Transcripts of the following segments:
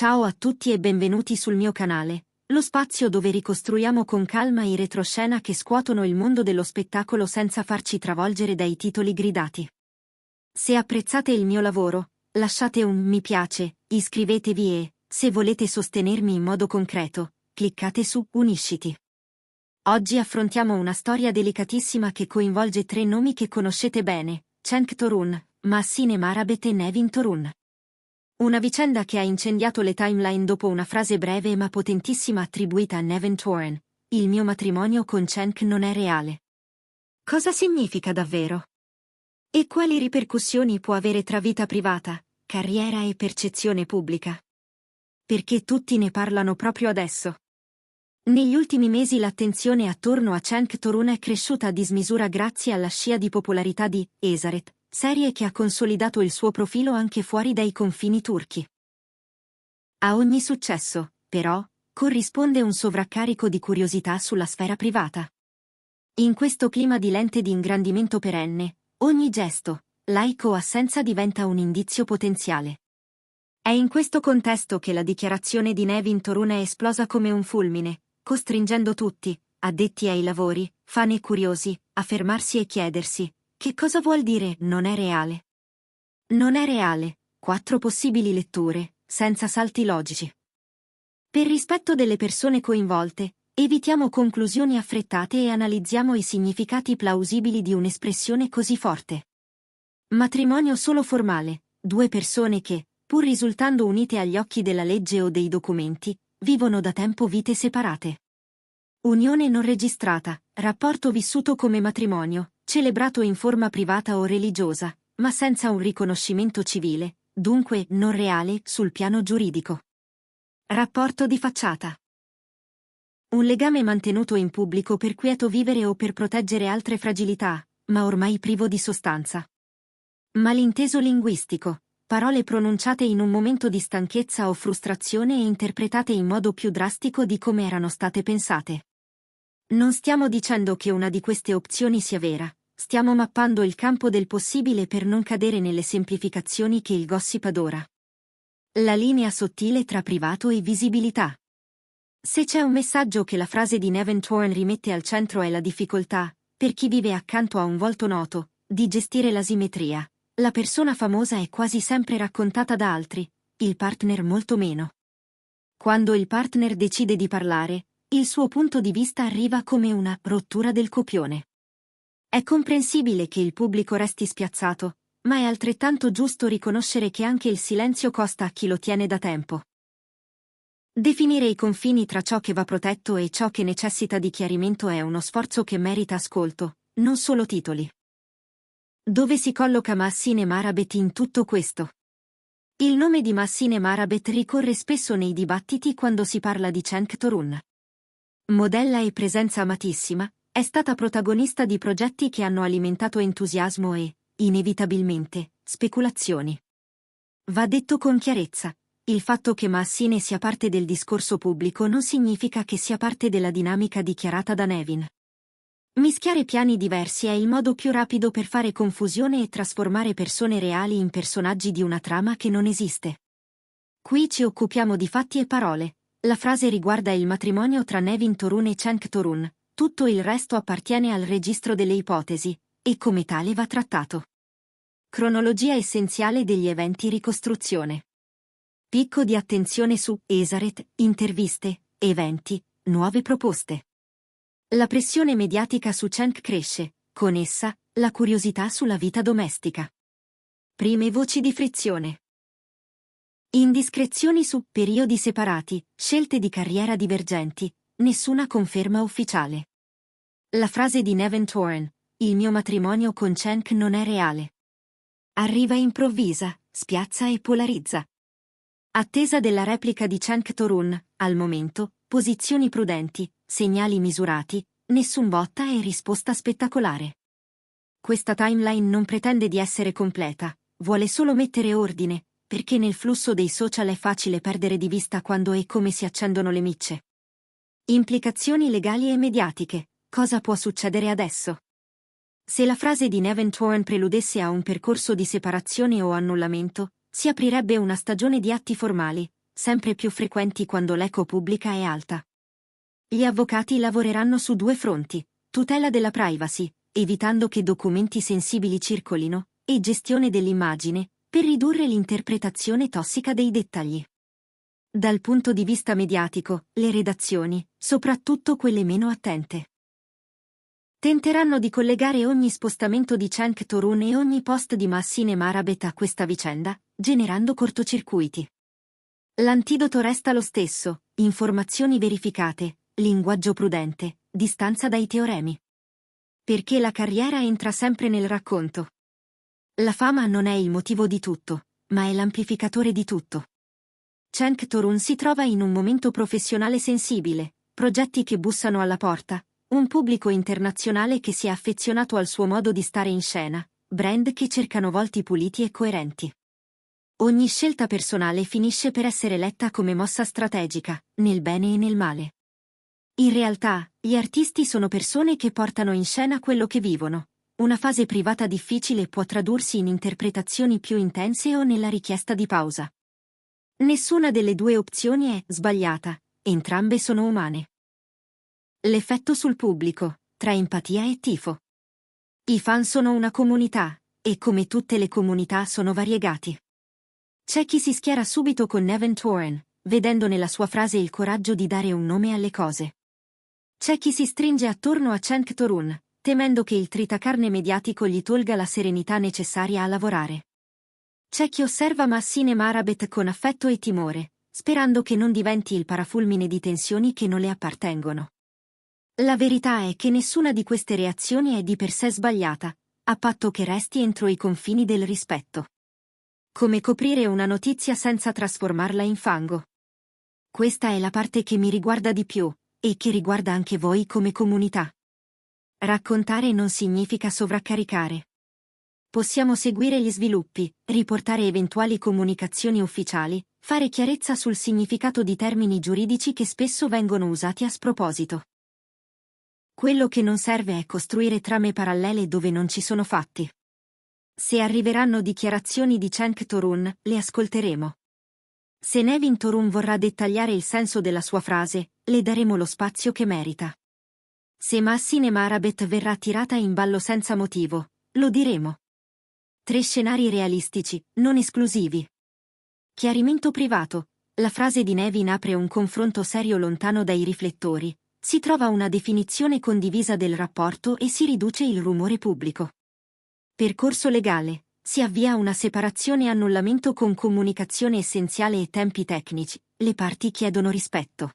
Ciao a tutti e benvenuti sul mio canale, lo spazio dove ricostruiamo con calma i retroscena che scuotono il mondo dello spettacolo senza farci travolgere dai titoli gridati. Se apprezzate il mio lavoro, lasciate un mi piace, iscrivetevi e, se volete sostenermi in modo concreto, cliccate su Unisciti. Oggi affrontiamo una storia delicatissima che coinvolge tre nomi che conoscete bene, Cenk Torun, Mahsine Marabet e Nevin Torun. Una vicenda che ha incendiato le timeline dopo una frase breve ma potentissima attribuita a Nevin Torun: il mio matrimonio con Cenk non è reale. Cosa significa davvero? E quali ripercussioni può avere tra vita privata, carriera e percezione pubblica? Perché tutti ne parlano proprio adesso? Negli ultimi mesi l'attenzione attorno a Cenk Torun è cresciuta a dismisura grazie alla scia di popolarità di Esaret, serie che ha consolidato il suo profilo anche fuori dai confini turchi. A ogni successo, però, corrisponde un sovraccarico di curiosità sulla sfera privata. In questo clima di lente di ingrandimento perenne, ogni gesto, like o assenza diventa un indizio potenziale. È in questo contesto che la dichiarazione di Nevin Torun è esplosa come un fulmine, costringendo tutti, addetti ai lavori, fan e curiosi, a fermarsi e chiedersi: che cosa vuol dire non è reale? Non è reale, 4 possibili letture, senza salti logici. Per rispetto delle persone coinvolte, evitiamo conclusioni affrettate e analizziamo i significati plausibili di un'espressione così forte. Matrimonio solo formale, 2 persone che, pur risultando unite agli occhi della legge o dei documenti, vivono da tempo vite separate. Unione non registrata, rapporto vissuto come matrimonio, celebrato in forma privata o religiosa, ma senza un riconoscimento civile, dunque non reale sul piano giuridico. Rapporto di facciata. Un legame mantenuto in pubblico per quieto vivere o per proteggere altre fragilità, ma ormai privo di sostanza. Malinteso linguistico, parole pronunciate in un momento di stanchezza o frustrazione e interpretate in modo più drastico di come erano state pensate. Non stiamo dicendo che una di queste opzioni sia vera, stiamo mappando il campo del possibile per non cadere nelle semplificazioni che il gossip adora. La linea sottile tra privato e visibilità. Se c'è un messaggio che la frase di Nevin Torun rimette al centro è la difficoltà, per chi vive accanto a un volto noto, di gestire l'asimmetria. La persona famosa è quasi sempre raccontata da altri, il partner molto meno. Quando il partner decide di parlare, il suo punto di vista arriva come una rottura del copione. È comprensibile che il pubblico resti spiazzato, ma è altrettanto giusto riconoscere che anche il silenzio costa a chi lo tiene da tempo. Definire i confini tra ciò che va protetto e ciò che necessita di chiarimento è uno sforzo che merita ascolto, non solo titoli. Dove si colloca Mahsine Marabet in tutto questo? Il nome di Mahsine Marabet ricorre spesso nei dibattiti quando si parla di Cenk Torun. Modella e presenza amatissima, è stata protagonista di progetti che hanno alimentato entusiasmo e, inevitabilmente, speculazioni. Va detto con chiarezza: il fatto che Mahsine sia parte del discorso pubblico non significa che sia parte della dinamica dichiarata da Nevin. Mischiare piani diversi è il modo più rapido per fare confusione e trasformare persone reali in personaggi di una trama che non esiste. Qui ci occupiamo di fatti e parole. La frase riguarda il matrimonio tra Nevin Torun e Cenk Torun, tutto il resto appartiene al registro delle ipotesi, e come tale va trattato. Cronologia essenziale degli eventi: ricostruzione. Picco di attenzione su Esaret, interviste, eventi, nuove proposte. La pressione mediatica su Cenk cresce, con essa, la curiosità sulla vita domestica. Prime voci di frizione. Indiscrezioni su periodi separati, scelte di carriera divergenti, nessuna conferma ufficiale. La frase di Nevin Torun: il mio matrimonio con Cenk non è reale. Arriva improvvisa, spiazza e polarizza. Attesa della replica di Cenk Torun, al momento, posizioni prudenti, segnali misurati, nessun botta e risposta spettacolare. Questa timeline non pretende di essere completa, vuole solo mettere ordine, perché nel flusso dei social è facile perdere di vista quando e come si accendono le micce. Implicazioni legali e mediatiche: cosa può succedere adesso? Se la frase di Nevin Torun preludesse a un percorso di separazione o annullamento, si aprirebbe una stagione di atti formali, sempre più frequenti quando l'eco pubblica è alta. Gli avvocati lavoreranno su due fronti: tutela della privacy, evitando che documenti sensibili circolino, e gestione dell'immagine, per ridurre l'interpretazione tossica dei dettagli. Dal punto di vista mediatico, le redazioni, soprattutto quelle meno attente, tenteranno di collegare ogni spostamento di Cenk Torun e ogni post di Massine Marabet a questa vicenda, generando cortocircuiti. L'antidoto resta lo stesso: informazioni verificate, linguaggio prudente, distanza dai teoremi. Perché la carriera entra sempre nel racconto. La fama non è il motivo di tutto, ma è l'amplificatore di tutto. Cenk Torun si trova in un momento professionale sensibile, progetti che bussano alla porta, un pubblico internazionale che si è affezionato al suo modo di stare in scena, brand che cercano volti puliti e coerenti. Ogni scelta personale finisce per essere letta come mossa strategica, nel bene e nel male. In realtà, gli artisti sono persone che portano in scena quello che vivono. Una fase privata difficile può tradursi in interpretazioni più intense o nella richiesta di pausa. Nessuna delle due opzioni è sbagliata, entrambe sono umane. L'effetto sul pubblico, tra empatia e tifo. I fan sono una comunità, e come tutte le comunità sono variegati. C'è chi si schiera subito con Neven Torren, vedendo nella sua frase il coraggio di dare un nome alle cose. C'è chi si stringe attorno a Cenk Torun, temendo che il tritacarne mediatico gli tolga la serenità necessaria a lavorare. C'è chi osserva Massine Marabet con affetto e timore, sperando che non diventi il parafulmine di tensioni che non le appartengono. La verità è che nessuna di queste reazioni è di per sé sbagliata, a patto che resti entro i confini del rispetto. Come coprire una notizia senza trasformarla in fango. Questa è la parte che mi riguarda di più, e che riguarda anche voi come comunità. Raccontare non significa sovraccaricare. Possiamo seguire gli sviluppi, riportare eventuali comunicazioni ufficiali, fare chiarezza sul significato di termini giuridici che spesso vengono usati a sproposito. Quello che non serve è costruire trame parallele dove non ci sono fatti. Se arriveranno dichiarazioni di Cenk Torun, le ascolteremo. Se Nevin Torun vorrà dettagliare il senso della sua frase, le daremo lo spazio che merita. Se Massine Marabet verrà tirata in ballo senza motivo, lo diremo. 3 scenari realistici, non esclusivi. Chiarimento privato. La frase di Nevin apre un confronto serio lontano dai riflettori. Si trova una definizione condivisa del rapporto e si riduce il rumore pubblico. Percorso legale. Si avvia una separazione e annullamento con comunicazione essenziale e tempi tecnici. Le parti chiedono rispetto.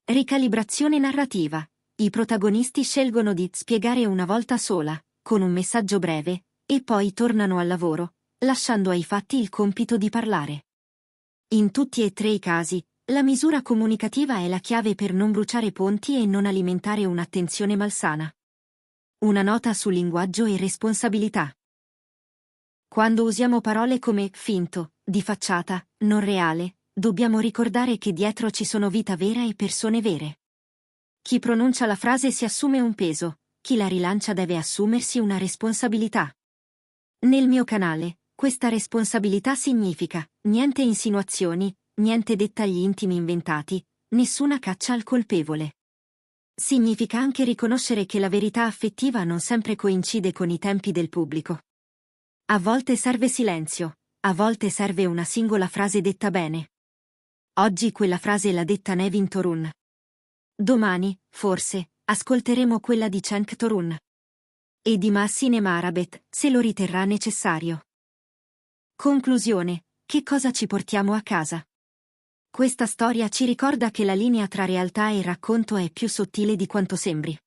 Ricalibrazione narrativa. I protagonisti scelgono di spiegare una volta sola, con un messaggio breve, e poi tornano al lavoro, lasciando ai fatti il compito di parlare. In tutti e 3 i casi, la misura comunicativa è la chiave per non bruciare ponti e non alimentare un'attenzione malsana. Una nota su linguaggio e responsabilità. Quando usiamo parole come finto, di facciata, non reale, dobbiamo ricordare che dietro ci sono vita vera e persone vere. Chi pronuncia la frase si assume un peso, chi la rilancia deve assumersi una responsabilità. Nel mio canale, questa responsabilità significa niente insinuazioni, niente dettagli intimi inventati, nessuna caccia al colpevole. Significa anche riconoscere che la verità affettiva non sempre coincide con i tempi del pubblico. A volte serve silenzio, a volte serve una singola frase detta bene. Oggi quella frase l'ha detta Nevin Torun. Domani, forse, ascolteremo quella di Cenk Torun. E di Massine Marabet, se lo riterrà necessario. Conclusione: che cosa ci portiamo a casa? Questa storia ci ricorda che la linea tra realtà e racconto è più sottile di quanto sembri.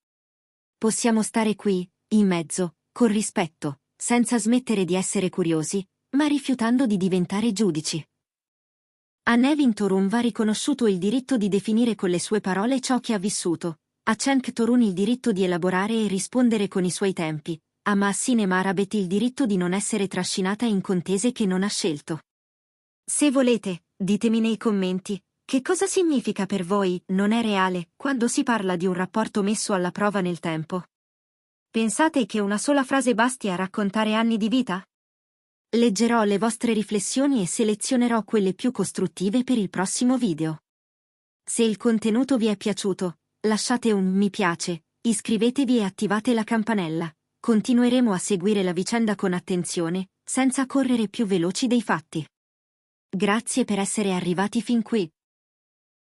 Possiamo stare qui, in mezzo, con rispetto, senza smettere di essere curiosi, ma rifiutando di diventare giudici. A Nevin Torun va riconosciuto il diritto di definire con le sue parole ciò che ha vissuto, a Cenk Torun il diritto di elaborare e rispondere con i suoi tempi, a Massine Marabet il diritto di non essere trascinata in contese che non ha scelto. Se volete, ditemi nei commenti, che cosa significa per voi non è reale quando si parla di un rapporto messo alla prova nel tempo? Pensate che una sola frase basti a raccontare anni di vita? Leggerò le vostre riflessioni e selezionerò quelle più costruttive per il prossimo video. Se il contenuto vi è piaciuto, lasciate un mi piace, iscrivetevi e attivate la campanella. Continueremo a seguire la vicenda con attenzione, senza correre più veloci dei fatti. Grazie per essere arrivati fin qui.